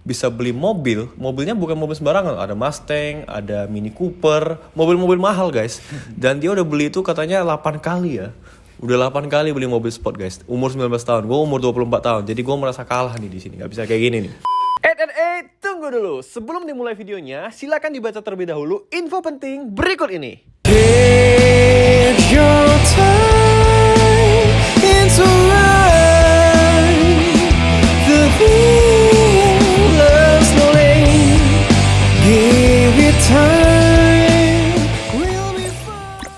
bisa beli mobil, mobilnya bukan mobil sembarangan, ada Mustang, ada Mini Cooper, mobil-mobil mahal guys. Dan dia udah beli itu katanya 8 kali ya. Udah 8 kali beli mobil sport guys. Umur 19 tahun, gue umur 24 tahun. Jadi gue merasa kalah nih di sini, nggak bisa kayak gini nih. Tunggu dulu. Sebelum dimulai videonya, silakan dibaca terlebih dahulu info penting berikut ini. Give your time into life. The thing loves no lane. Give it time. We'll be fine.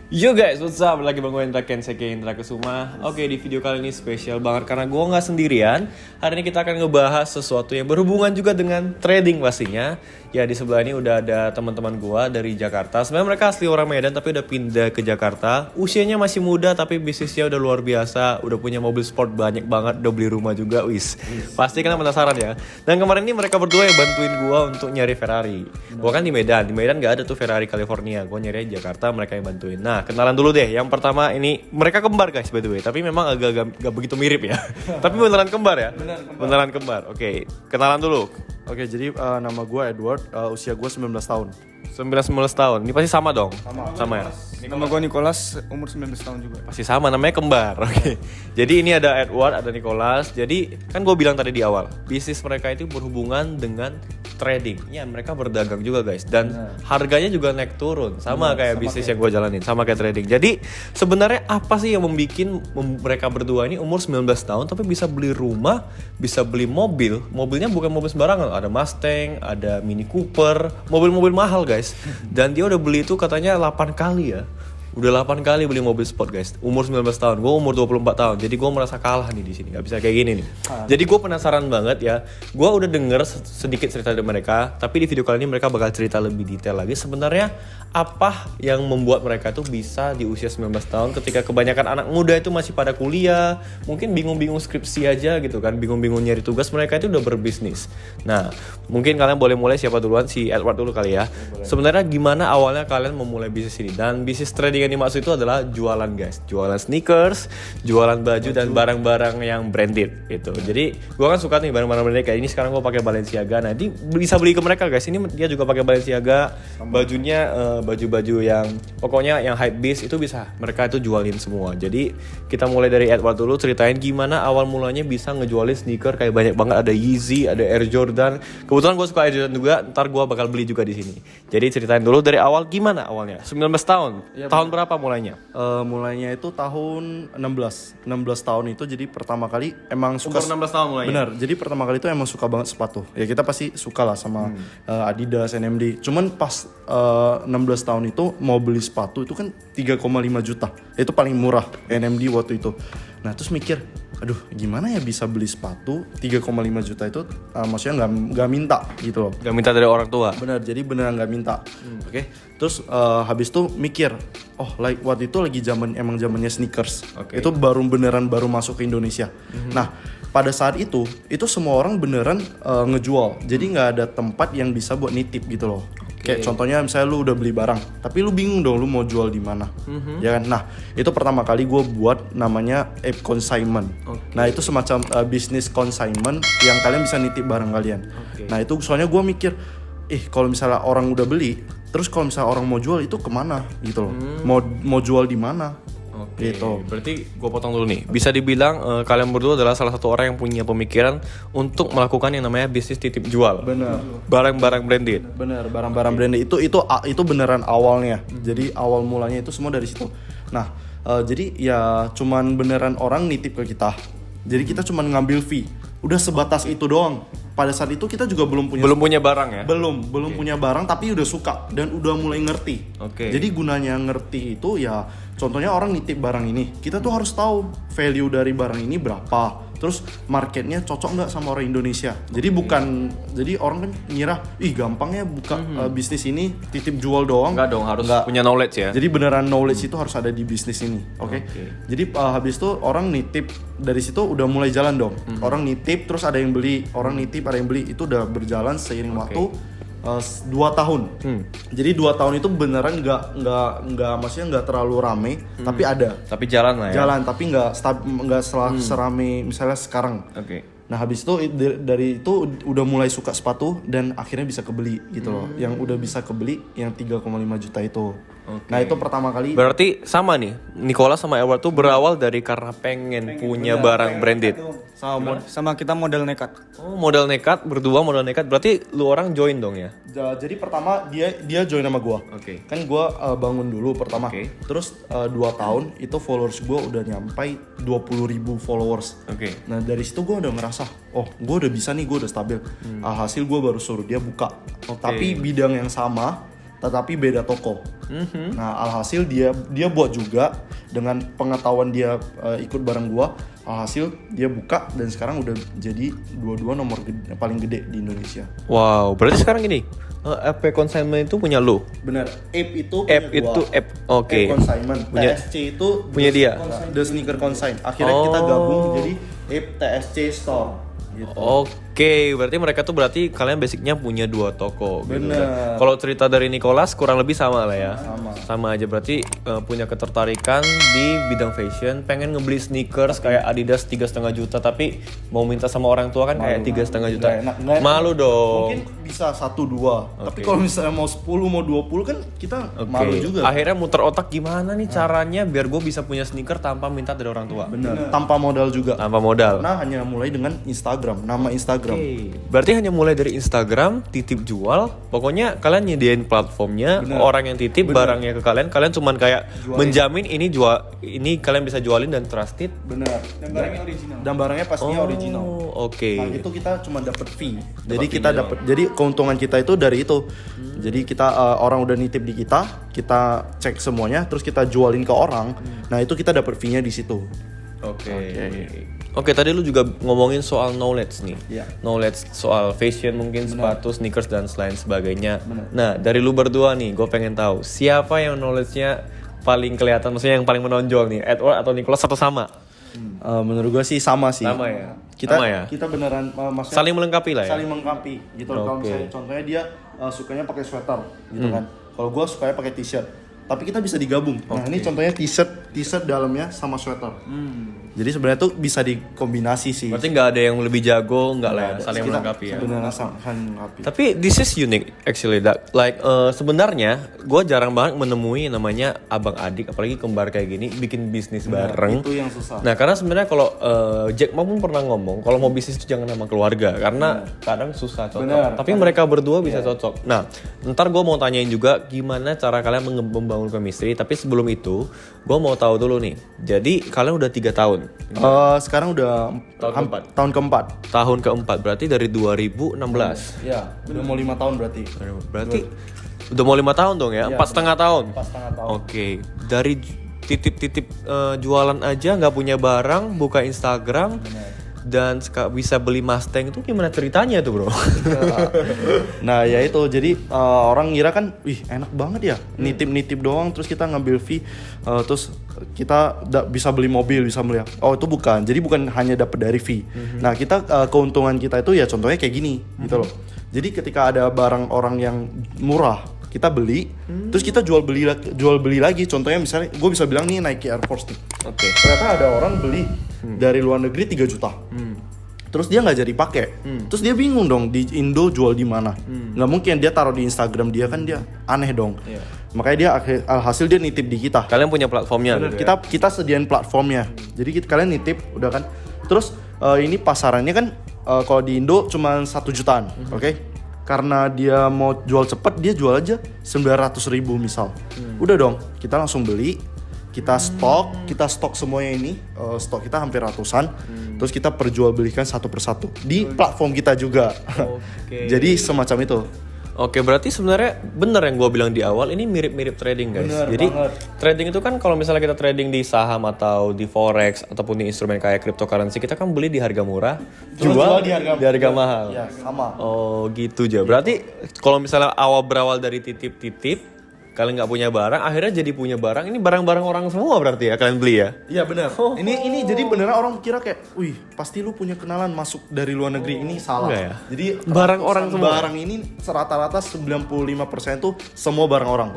Yo guys, what's up? Lagi Bang Wendra Kenseke Indra Kesuma. Oke, di video kali ini spesial banget karena gue nggak sendirian. Hari ini kita akan ngebahas sesuatu yang berhubungan juga dengan trading pastinya. Ya, di sebelah ini udah ada teman-teman gue dari Jakarta. Sebenarnya mereka asli orang Medan tapi udah pindah ke Jakarta. Usianya masih muda tapi bisnisnya udah luar biasa. Udah punya mobil sport banyak banget, udah beli rumah juga, wis. Pasti kalian penasaran ya. Dan kemarin ini mereka berdua yang bantuin gue untuk nyari Ferrari. Gue kan di Medan nggak ada tuh Ferrari California. Gue nyari di Jakarta, mereka yang bantuin. Nah, kenalan dulu deh. Yang pertama ini mereka kembar guys by the way, tapi memang agak begitu mirip ya. Tapi beneran kembar ya? Beneran kembar. Oke, kenalan dulu. Oke, jadi nama gue Edward, usia gue 19 tahun. 19 tahun. Ini pasti sama dong? Sama ya? Nama gue Nicholas, umur 19 tahun juga. Pasti sama, namanya kembar. Oke. Jadi ini ada Edward, ada Nicholas. Jadi kan gue bilang tadi di awal, bisnis mereka itu berhubungan dengan trading. Ya, mereka berdagang juga guys. Dan harganya juga naik turun. Sama kayak bisnis yang gue jalanin, sama kayak trading. Jadi sebenarnya apa sih yang membuat mereka berdua ini umur 19 tahun tapi bisa beli rumah, bisa beli mobil. Mobilnya bukan mobil sembarangan. Ada Mustang, ada Mini Cooper, mobil-mobil mahal guys. Dan dia udah beli itu katanya 8 kali ya. Udah 8 kali beli mobil sport guys. Umur 19 tahun, gue umur 24 tahun. Jadi gue merasa kalah nih di sini, nggak bisa kayak gini nih. Jadi gue penasaran banget ya. Gue udah denger sedikit cerita dari mereka, tapi di video kali ini mereka bakal cerita lebih detail lagi. Sebenarnya apa yang membuat mereka tuh bisa di usia 19 tahun ketika kebanyakan anak muda itu masih pada kuliah, mungkin bingung-bingung skripsi aja gitu kan, bingung-bingung nyari tugas, mereka itu udah berbisnis. Nah, mungkin kalian boleh mulai siapa duluan, si Edward dulu kali ya. Sebenarnya gimana awalnya kalian memulai bisnis ini? Dan bisnis trading yang dimaksud itu adalah jualan guys, jualan sneakers, jualan baju dan barang-barang yang branded gitu. Jadi gue kan suka nih barang-barang branded kayak ini. Sekarang gue pakai Balenciaga, nah ini bisa beli ke mereka guys. Ini dia juga pakai Balenciaga, bajunya baju-baju yang pokoknya yang hype beast itu bisa mereka itu jualin semua. Jadi kita mulai dari Edward dulu, ceritain gimana awal mulanya bisa ngejualin sneaker kayak banyak banget, ada Yeezy, ada Air Jordan. Kebetulan gue suka Air Jordan juga, ntar gue bakal beli juga di sini. Jadi ceritain dulu dari awal gimana awalnya. 19 tahun, Ya, tahun berapa mulainya? Mulainya itu tahun 16 tahun itu, jadi pertama kali emang suka. Umur 16 tahun mulainya? Benar, jadi pertama kali itu emang suka banget sepatu. Ya kita pasti suka lah sama Adidas, NMD. Cuman pas 16 tahun itu mau beli sepatu itu kan 3,5 juta. Itu paling murah NMD waktu itu. Nah terus mikir, aduh gimana ya bisa beli sepatu 3,5 juta itu, maksudnya nggak minta gitu loh. Gak minta dari orang tua? Benar, jadi beneran nggak minta. Oke. Terus habis itu mikir, oh like waktu itu lagi emang zamannya sneakers. Itu beneran baru masuk ke Indonesia. Nah pada saat itu semua orang beneran ngejual. Jadi nggak ada tempat yang bisa buat nitip gitu loh. Kayak contohnya misalnya lu udah beli barang, tapi lu bingung dong lu mau jual di mana, ya kan? Nah itu pertama kali gue buat namanya app consignment. Nah itu semacam bisnis consignment yang kalian bisa nitip barang kalian. Nah itu soalnya gue mikir, kalau misalnya orang udah beli, terus kalau misalnya orang mau jual itu kemana gitu loh? Mau jual di mana? Gitu. Berarti gue potong dulu nih. Bisa dibilang kalian berdua adalah salah satu orang yang punya pemikiran untuk melakukan yang namanya bisnis titip jual. Bener. Barang-barang branded. Bener, barang-barang branded itu beneran awalnya. Jadi awal mulanya itu semua dari situ. Nah, jadi ya cuman beneran orang nitip ke kita. Jadi kita cuman ngambil fee. Udah sebatas itu doang. Pada saat itu kita juga belum punya barang ya? Belum punya barang, tapi udah suka dan udah mulai ngerti. Jadi gunanya ngerti itu ya, contohnya orang nitip barang ini, kita tuh harus tahu value dari barang ini berapa. Terus marketnya cocok nggak sama orang Indonesia. Jadi jadi orang kan ngira, gampangnya buka bisnis ini titip jual doang. Enggak dong, harus punya knowledge ya. Jadi beneran knowledge itu harus ada di bisnis ini, oke? Jadi habis itu orang nitip, dari situ udah mulai jalan dong. Orang nitip, terus ada yang beli, orang nitip, ada yang beli, itu udah berjalan seiring waktu. 2 tahun. Jadi 2 tahun itu beneran nggak maksudnya nggak terlalu rame, tapi ada. Tapi jalan lah ya. Jalan, tapi nggak serame misalnya sekarang. Oke. Nah habis itu dari itu udah mulai suka sepatu dan akhirnya bisa kebeli gitu loh. Yang udah bisa kebeli yang 3,5 juta itu. Nah itu pertama kali. Berarti sama nih, Nicholas sama Edward tuh berawal dari karena pengen punya barang branded. Sama kita modal nekat. Oh, modal nekat, berdua modal nekat. Berarti lu orang join dong ya? Jadi pertama dia join sama gua. Oke. Kan gua bangun dulu pertama. Terus 2 tahun itu followers gua udah nyampai 20.000 followers. Oke. Nah dari situ gua udah ngerasa, oh gua udah bisa nih, gua udah stabil. Alhasil gua baru suruh dia buka. Tapi bidang yang sama, tetapi beda toko. Nah alhasil dia buat juga dengan pengetahuan dia ikut bareng gua. Alhasil dia buka dan sekarang udah jadi dua-dua nomor paling gede di Indonesia. Wow, berarti sekarang gini, FP Consignment itu punya lu? Bener, Ape itu Ape itu Ape, oke. Ape Consignment. Punya- TSC itu punya dia? The Sneaker Consign. Akhirnya kita gabung jadi Ape TSC Store. Gitu. Oke, berarti mereka tuh berarti kalian basicnya punya 2 toko. Gitu. Bener. Kalau cerita dari Nicholas kurang lebih sama lah ya. Sama. Sama aja berarti punya ketertarikan di bidang fashion, pengen ngebeli sneakers kayak Adidas 3,5 juta, tapi mau minta sama orang tua kan kayak 3,5 juta. Nggak enak. Malu dong. Mungkin bisa 1-2. Tapi kalau misalnya mau 10 mau 20 kan kita Oke. malu juga. Akhirnya muter otak gimana nih caranya biar gue bisa punya sneaker tanpa minta dari orang tua. Bener. Tanpa modal juga. Tanpa modal. Karena hanya mulai dengan Instagram, nama Instagram. Oke. Berarti hanya mulai dari Instagram, titip jual. Pokoknya kalian nyediain platformnya, orang yang titip barangnya ke kalian, kalian cuman kayak menjamin ini kalian bisa jualin dan trusted. Bener. Dan barangnya original. Dan barangnya pastinya original. Oh, oke. Nah itu kita cuma dapat fee. Jadi kita jadi keuntungan kita itu dari itu. Jadi kita orang udah nitip di kita cek semuanya, terus kita jualin ke orang. Nah itu kita dapat fee-nya di situ. Oke. Oke, tadi lu juga ngomongin soal knowledge nih. Iya. Knowledge soal fashion mungkin sepatu, sneakers dan lain sebagainya. Nah, dari lu berdua nih, gue pengen tahu siapa yang knowledge-nya paling kelihatan, maksudnya yang paling menonjol nih, Edward atau Nicholas atau sama? Menurut gue sih sama sih. Sama ya? Kita Sama ya? kita beneran maksudnya Saling melengkapi lah ya? saling melengkapi gitu. Kalau misalnya contohnya dia sukanya pakai sweater gitu kan. Kalau gue sukanya pakai t-shirt. Tapi kita bisa digabung. Nah, ini contohnya t-shirt dalamnya sama sweater. Jadi sebenarnya tuh bisa dikombinasi sih. Berarti nggak ada yang lebih jago, nggak lah ya, saling Kita melengkapi ya? Sebenarnya saling melengkapi. Tapi this is unique actually, like sebenarnya gue jarang banget menemui namanya abang adik, apalagi kembar kayak gini bikin bisnis bareng. Itu yang susah. Nah karena sebenarnya kalau Jack Ma pun pernah ngomong kalau mau bisnis itu jangan sama keluarga karena kadang susah cocok. Bener. Tapi mereka berdua bisa cocok. Nah ntar gue mau tanyain juga gimana cara kalian membangun chemistry. Tapi sebelum itu gue mau tahu dulu nih. Jadi kalian udah 3 tahun. Sekarang udah tahun keempat. Tahun keempat berarti dari 2016. Ya, udah mau 5 tahun berarti. Berarti udah mau 5 tahun dong ya? 4,5 tahun. 4,5 tahun. Oke, dari titip-titip jualan aja nggak punya barang, buka Instagram dan bisa beli Mustang itu gimana ceritanya tuh bro? Nah ya itu jadi orang ngira kan, wih enak banget ya, nitip doang terus kita ngambil fee, terus kita bisa beli mobil, bisa beli. Oh itu bukan, jadi bukan hanya dapat dari fee. Nah kita keuntungan kita itu ya contohnya kayak gini gitu loh. Jadi ketika ada barang orang yang murah kita beli, terus kita jual beli lagi. Contohnya misalnya gue bisa bilang nih Nike Air Force nih. Oke. Ternyata ada orang beli dari luar negeri 3 juta. Terus dia nggak jadi pakai. Terus dia bingung dong di Indo jual di mana. Nggak mungkin dia taruh di Instagram dia, kan dia aneh dong. Makanya dia alhasil dia nitip di kita. Kalian punya platformnya gitu ya? Kita sediain platformnya. Jadi kalian nitip udah kan. Terus ini pasarannya kan kalau di Indo cuma 1 jutaan, oke? Karena dia mau jual cepet, dia jual aja 900.000 misal. Udah dong, kita langsung beli, kita stok semuanya ini, stok kita hampir ratusan, terus kita perjualbelikan satu persatu di platform kita juga. Oke. Jadi semacam itu. Oke, berarti sebenarnya bener yang gue bilang di awal ini mirip-mirip trading guys. Bener Jadi banget. trading itu kan kalau misalnya kita trading di saham atau di forex ataupun di instrumen kayak cryptocurrency, kita kan beli di harga murah, jual di harga mahal. Ya sama. Oh gitu aja. Berarti kalau misalnya berawal dari titip-titip, kalian nggak punya barang, akhirnya jadi punya barang. Ini barang-barang orang semua berarti ya kalian beli ya? Iya benar. Ini jadi beneran orang kira kayak, wih pasti lu punya kenalan masuk dari luar negeri. Ini salah. Enggak ya? Jadi Barang orang semua. Barang ini rata-rata 95% tuh semua barang orang.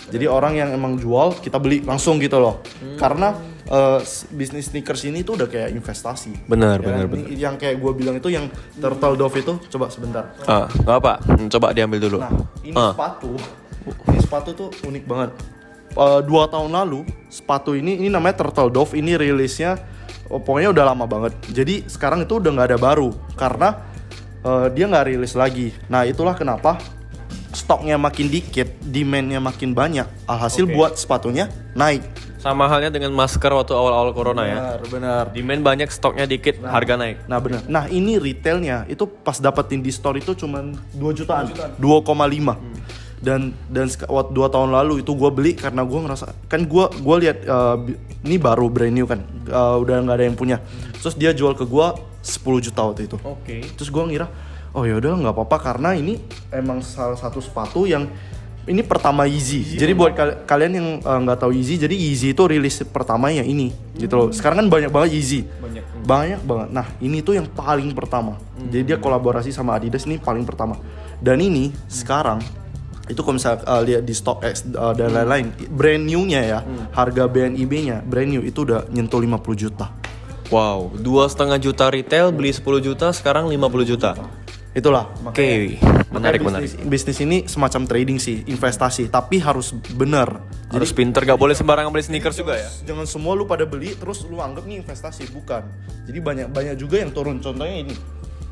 Jadi orang yang emang jual kita beli langsung gitu loh. Karena bisnis sneakers ini tuh udah kayak investasi. Benar, Ya, benar, ini benar. yang kayak gue bilang itu yang turtle dove itu, coba sebentar. Nggak apa, coba diambil dulu. Nah, ini sepatu tuh unik banget. 2 tahun lalu sepatu ini namanya turtle dove, ini rilisnya pokoknya udah lama banget. Jadi sekarang itu udah nggak ada baru karena dia nggak rilis lagi. Nah itulah kenapa stoknya makin dikit, demandnya makin banyak. Alhasil buat sepatunya naik. Sama halnya dengan masker waktu awal-awal corona ya. Benar. Demand banyak, stoknya dikit, harga naik. Nah benar. Nah ini retailnya itu pas dapetin di store itu cuman 2 jutaan. 2,5. Dan 2 tahun lalu itu gue beli karena gue ngerasa kan gue lihat ini baru brand new kan, udah nggak ada yang punya. Terus dia jual ke gue 10 juta waktu itu. Oke. Terus gue ngira oh ya udah nggak apa-apa karena ini emang salah satu sepatu yang ini pertama Yeezy. Jadi buat kalian yang nggak tahu Yeezy, jadi Yeezy itu rilis pertamanya ini gitu loh. Sekarang kan banyak banget Yeezy. Banyak banget. Nah, ini tuh yang paling pertama. Jadi dia kolaborasi sama Adidas, ini paling pertama. Dan ini sekarang itu kalau misalnya lihat di StockX dan lain-lain, brand new-nya ya, harga BNIB-nya brand new itu udah nyentuh 50 juta. Wow, 2,5 juta retail, beli 10 juta, sekarang 50 juta. Itulah. Oke, menarik. Bisnis ini semacam trading sih, investasi, tapi harus benar. Harus pinter, gak boleh sembarangan beli sneakers juga ya. Jangan semua lu pada beli terus lu anggap nih investasi, bukan. Jadi banyak juga yang turun. Contohnya ini.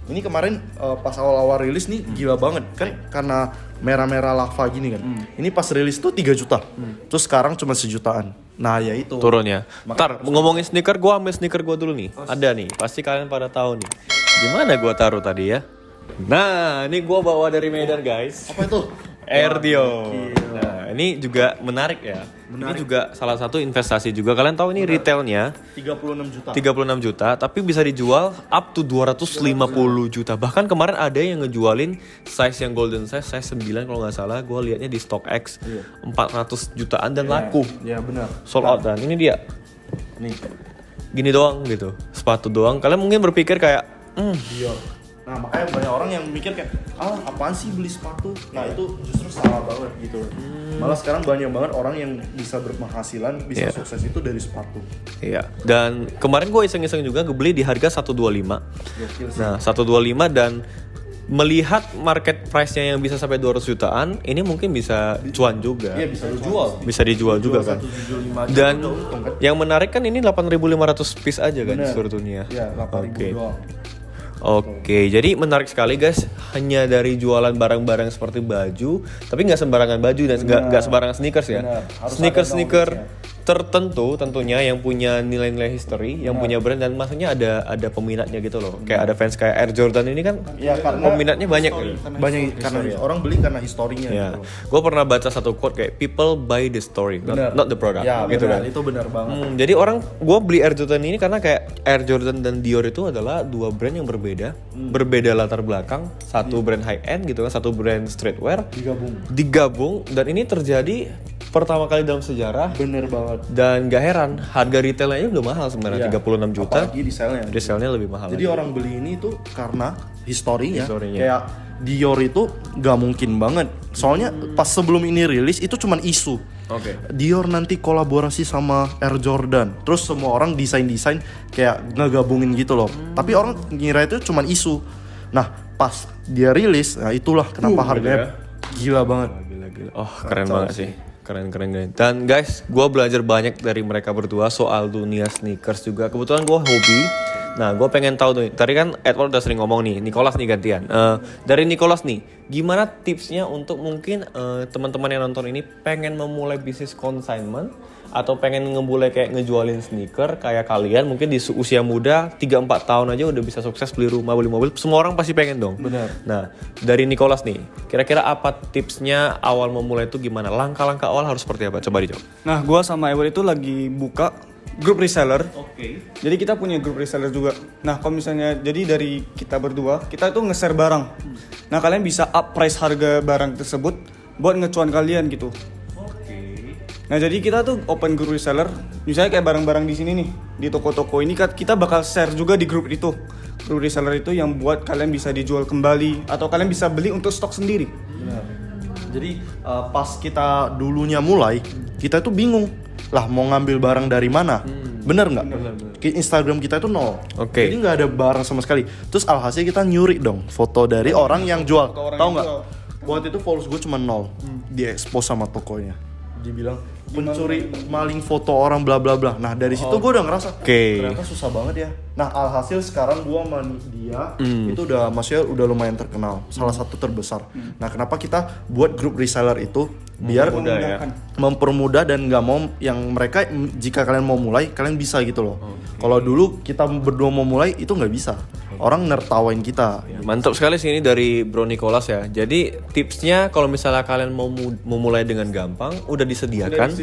Ini kemarin pas awal-awal rilis nih gila banget kan karena merah-merah lava gini kan. Ini pas rilis tuh 3 juta. Terus sekarang cuma 1 jutaan. Nah, ya itu. Turun ya. Ntar ngomongin sneaker, gua ambil sneaker gua dulu nih. Ada nih, pasti kalian pada tahu nih. Gimana gua taruh tadi ya? Nah, ini gua bawa dari Medan guys. Apa itu? Air Dior. Nah, ini juga menarik ya. Ini juga salah satu investasi juga. Kalian tahu ini retailnya 36 juta. 36 juta, tapi bisa dijual up to 250 juta. Bahkan kemarin ada yang ngejualin size yang golden size 9 kalau nggak salah. Gue liatnya di StockX 400 jutaan dan laku. Iya, benar. Sold out dan ini dia. Nih. Gini doang gitu, sepatu doang. Kalian mungkin berpikir kayak, Dior. Nah, makanya banyak orang yang mikir kayak, apaan sih beli sepatu? Nah, itu justru salah banget gitu. Malah sekarang banyak banget orang yang bisa berpenghasilan, bisa sukses itu dari sepatu. iya. Dan kemarin gue iseng-iseng juga beli di harga 125. Gokil sih. Nah, 125 dan melihat market price-nya yang bisa sampai 200 jutaan, ini mungkin bisa cuan juga. Iya, bisa lu jual. Bisa dijual juga kan. 175 aja Dan udah untung kan? yang menarik kan ini 8.500 piece aja kan di Bener. seluruh dunia. Iya, 8.000 Oke. doang. Oke, jadi menarik sekali guys. Hanya dari jualan barang-barang seperti baju, tapi nggak sembarangan baju dan nggak sembarangan sneakers ya. Benar. Harus Sneaker ada tertentu tentunya yang punya nilai-nilai history, yang punya brand dan maksudnya ada peminatnya gitu loh. Kayak ada fans kayak Air Jordan ini kan, Ya, karena peminatnya banyak. banyak karena orang beli karena historinya Ya, gitu. gue pernah baca satu quote kayak people buy the story, Benar. not the product, Ya, gitu benar. kan. Itu benar banget. Jadi gue beli Air Jordan ini karena kayak Air Jordan dan Dior itu adalah dua brand yang berbeda, berbeda latar belakang, satu brand high end gitu kan, satu brand streetwear digabung dan ini terjadi pertama kali dalam sejarah. Bener banget. Dan gak heran harga retailnya udah mahal sebenarnya, 36 juta. Apalagi di sale-nya. Resellnya lebih mahal. Jadi lagi. orang beli ini tuh karena historinya. Historinya. Kayak Dior itu gak mungkin banget. Soalnya pas sebelum ini rilis itu cuman isu. Oke. Dior nanti kolaborasi sama Air Jordan. Terus semua orang desain-desain kayak ngegabungin gitu loh. Tapi orang ngira itu cuman isu. Nah, pas dia rilis, nah itulah kenapa harganya gila banget. Gila. Oh, keren banget sih. Keren. Dan guys, gue belajar banyak dari mereka berdua soal dunia sneakers juga. Kebetulan gue hobi. Nah, gue pengen tahu tuh. Tadi kan Edward udah sering ngomong nih. Nicholas nih gantian. Dari Nicholas nih, gimana tipsnya untuk mungkin teman-teman yang nonton ini pengen memulai bisnis consignment atau pengen ngemulai kayak ngejualin sneaker kayak kalian mungkin di usia muda 3-4 tahun aja udah bisa sukses beli rumah, beli mobil. Semua orang pasti pengen dong. Benar. Nah, dari Nicholas nih, kira-kira apa tipsnya awal memulai itu gimana? Langkah-langkah awal harus seperti apa? Coba dijawab. Nah, gua sama Ewer itu lagi buka grup reseller. Oke. Jadi kita punya grup reseller juga. Nah, kalau misalnya jadi dari kita berdua, kita itu nge-share barang. Nah, kalian bisa up price harga barang tersebut buat ngecuan kalian gitu. Nah jadi kita tuh open group reseller, misalnya kayak barang-barang di sini nih, di toko-toko ini kita bakal share juga di grup itu. Grup reseller itu yang buat kalian bisa dijual kembali atau kalian bisa beli untuk stok sendiri. Jadi pas kita dulunya mulai, kita tuh bingung lah mau ngambil barang dari mana. Bener nggak? Instagram kita itu nol. Oke. Jadi nggak ada barang sama sekali. Terus alhasil kita nyuri dong foto dari orang yang jual. Tahu nggak? Waktu itu followers gue cuma 0. Di expose sama tokonya. Dibilang pencuri maling foto orang bla bla bla. Nah dari situ gue udah ngerasa ternyata susah banget ya. Nah alhasil sekarang gue sama dia itu udah maksudnya udah lumayan terkenal, salah satu terbesar. Nah kenapa kita buat grup reseller itu biar mempermudah dan nggak mau yang mereka jika kalian mau mulai kalian bisa gitu loh. Kalau dulu kita berdua mau mulai itu nggak bisa. Orang nertawain kita. Mantap sekali sih ini dari Bro Nicholas ya. Jadi tipsnya kalau misalnya kalian mau mulai dengan gampang, udah disediakan.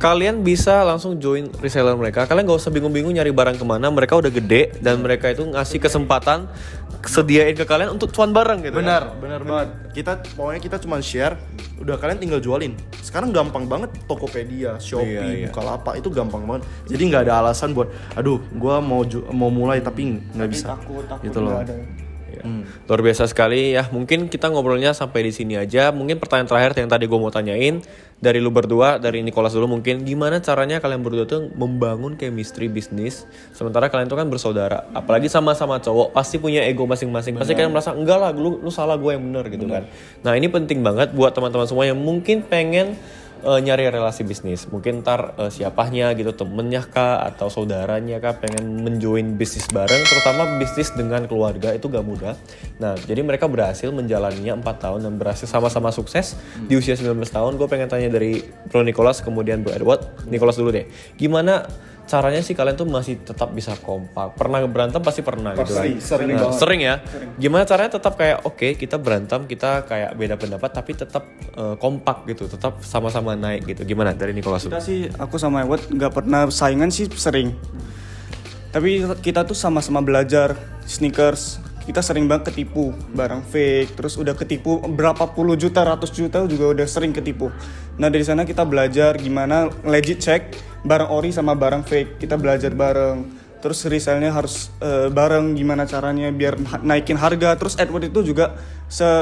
Kalian bisa langsung join reseller mereka. Kalian gak usah bingung-bingung nyari barang kemana. Mereka udah gede dan mereka itu ngasih kesempatan sediain ke kalian untuk cuan bareng gitu. Benar banget. Pokoknya kita cuma share, udah kalian tinggal jualin. Sekarang gampang banget Tokopedia, Shopee, Bukalapak itu gampang banget. Jadi nggak ada alasan buat, aduh, gua mau mulai tapi nggak bisa. Takut gitu loh. Luar biasa sekali ya. Mungkin kita ngobrolnya sampai di sini aja. Mungkin pertanyaan terakhir yang tadi gue mau tanyain dari lu berdua, dari Nicholas dulu mungkin, gimana caranya kalian berdua tuh membangun chemistry bisnis sementara kalian tuh kan bersaudara, apalagi sama-sama cowok, pasti punya ego masing-masing. Pasti kalian merasa enggak lah, lu salah, gue yang benar gitu kan. Nah ini penting banget buat teman-teman semua yang mungkin pengen nyari relasi bisnis, mungkin ntar siapanya gitu, temennya kah atau saudaranya kah pengen menjoin bisnis bareng, terutama bisnis dengan keluarga itu gak mudah. Nah jadi mereka berhasil menjalaninya 4 tahun dan berhasil sama-sama sukses di usia 19 tahun. Gue pengen tanya dari Bro Nicholas kemudian Bro Edward. Nicholas dulu deh, gimana caranya sih kalian tuh masih tetap bisa kompak? Pernah berantem pasti pernah gitu kan? Sering ya? Gimana caranya tetap kayak oke, kita berantem, kita kayak beda pendapat tapi tetap kompak gitu, tetap sama-sama naik gitu. Gimana dari Nicholas? Kita sih, aku sama Edward nggak pernah saingan sih, sering. Tapi kita tuh sama-sama belajar sneakers. Kita sering banget ketipu barang fake, terus udah ketipu berapa puluh juta, ratus juta juga udah sering ketipu. Nah dari sana kita belajar gimana legit check barang ori sama barang fake. Kita belajar bareng, terus resellnya harus bareng, gimana caranya biar naikin harga. Terus Edward itu juga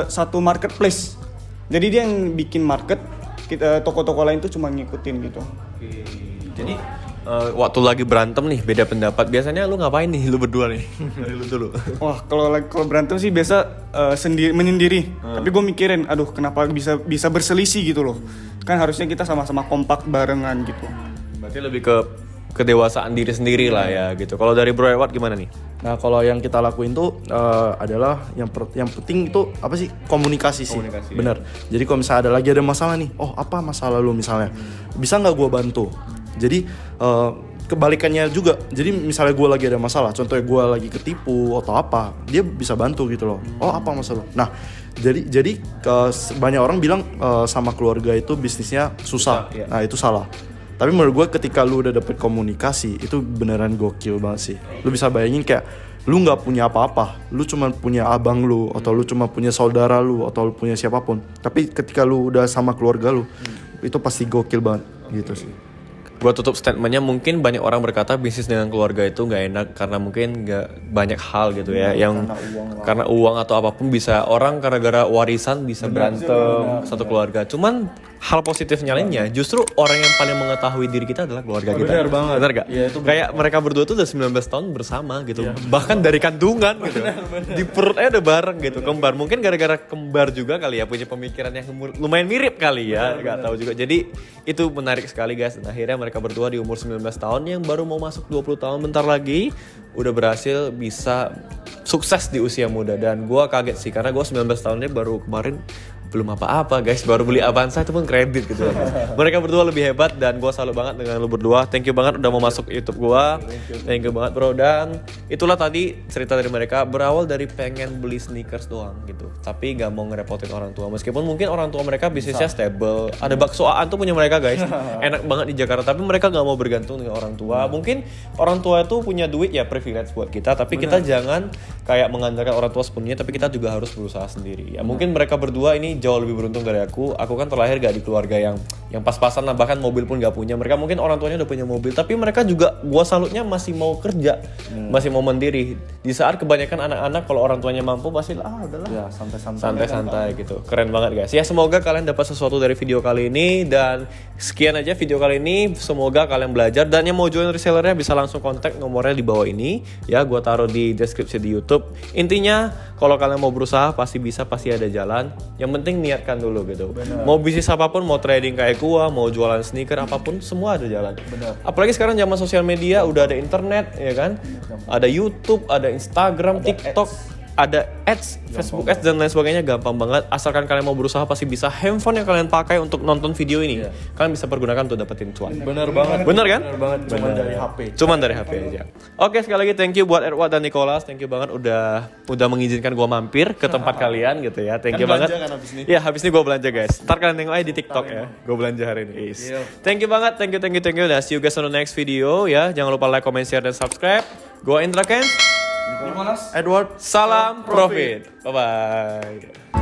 satu marketplace, jadi dia yang bikin market, kita toko-toko lain tuh cuma ngikutin gitu. Jadi waktu lagi berantem nih beda pendapat, biasanya lu ngapain nih lu berdua nih? Dari lu dulu. Wah kalau berantem sih biasa menyendiri. Tapi gue mikirin, aduh kenapa bisa berselisih gitu loh. Kan harusnya kita sama-sama kompak barengan gitu. Berarti lebih ke kedewasaan diri sendiri lah ya gitu. Kalau dari Bro Edward gimana nih? Nah kalau yang kita lakuin tuh adalah yang penting itu apa sih, komunikasi sih. Bener. Jadi kalau misalnya ada masalah nih, oh apa masalah lu misalnya, bisa nggak gue bantu? Jadi kebalikannya juga. Jadi misalnya gue lagi ada masalah, contohnya gue lagi ketipu atau apa, dia bisa bantu gitu loh. Oh apa masalah? Nah jadi banyak orang bilang sama keluarga itu bisnisnya susah. Nah itu salah. Tapi menurut gue ketika lu udah dapet komunikasi itu beneran gokil banget sih. Lu bisa bayangin kayak lu nggak punya apa-apa, lu cuma punya abang lu atau lu cuma punya saudara lu atau lu punya siapapun. Tapi ketika lu udah sama keluarga lu itu pasti gokil banget gitu sih. Buat tutup statementnya, mungkin banyak orang berkata bisnis dengan keluarga itu nggak enak karena mungkin nggak banyak hal gitu ya, yang karena uang atau apapun bisa orang gara-gara warisan bisa berantem satu keluarga. Cuman hal positifnya lainnya justru orang yang paling mengetahui diri kita adalah keluarga kita. Benar banget. Benar gak? Ya, kayak mereka berdua tuh udah 19 tahun bersama gitu. Bahkan dari kandungan gitu. Di perutnya udah bareng gitu, kembar. Mungkin gara-gara kembar juga kali ya, punya pemikiran yang lumayan mirip kali ya, nggak tahu juga. Jadi itu menarik sekali guys. Dan akhirnya mereka berdua di umur 19 tahun yang baru mau masuk 20 tahun bentar lagi udah berhasil bisa sukses di usia muda. Dan gue kaget sih karena gue 19 tahunnya baru kemarin belum apa-apa guys, baru beli Avanza itu pun kredit gitu ya guys. Mereka berdua lebih hebat dan gue salut banget dengan lu berdua. Thank you banget udah mau masuk YouTube gue. Thank you banget bro. Dan itulah tadi cerita dari mereka, berawal dari pengen beli sneakers doang gitu, tapi gak mau ngerepotin orang tua. Meskipun mungkin orang tua mereka bisnisnya stable, ada baksoaan tuh punya mereka guys, enak banget di Jakarta, tapi mereka gak mau bergantung dengan orang tua. Mungkin orang tua itu punya duit ya, privilege buat kita, tapi kita jangan kayak mengandalkan orang tua sepenuhnya, tapi kita juga harus berusaha sendiri ya. Mungkin mereka berdua ini jauh lebih beruntung dari aku. Aku kan terlahir gak di keluarga yang pas-pasan lah, bahkan mobil pun gak punya. Mereka mungkin orang tuanya udah punya mobil, tapi mereka juga, gua salutnya masih mau kerja, masih mau mandiri. Di saat kebanyakan anak-anak kalau orang tuanya mampu pasti udahlah. Ya, Santai-santai gitu. Keren banget guys. Ya semoga kalian dapat sesuatu dari video kali ini, dan sekian aja video kali ini. Semoga kalian belajar, dan yang mau join resellernya bisa langsung kontak nomornya di bawah ini. Ya, gua taruh di deskripsi di YouTube. Intinya kalau kalian mau berusaha pasti bisa, pasti ada jalan. Yang penting niatkan dulu gitu. Bener. Mau bisnis apapun, mau trading kayak gua, mau jualan sneaker apapun, semua ada jalan. Bener. Apalagi sekarang zaman sosial media, udah ada internet ya kan? Ada YouTube, ada Instagram, ada TikTok, ada ads, Facebook ads dan lain sebagainya, gampang banget. Asalkan kalian mau berusaha pasti bisa. Handphone yang kalian pakai untuk nonton video ini, kalian bisa pergunakan untuk dapetin cuan. Bener banget. Bener kan? Bener banget. Cuman dari HP aja. Oke, sekali lagi thank you buat Edward dan Nicholas. Thank you banget udah mengizinkan gua mampir ke tempat kalian gitu ya. Thank you banget. Ya, habis ini gua belanja guys. Ntar kalian tengok aja di TikTok ya. Gua belanja hari ini. Thank you banget. Thank you. Nah, see you guys on the next video ya. Jangan lupa like, comment, share dan subscribe. Gua Indra Ken. Edward, salam profit. Bye bye.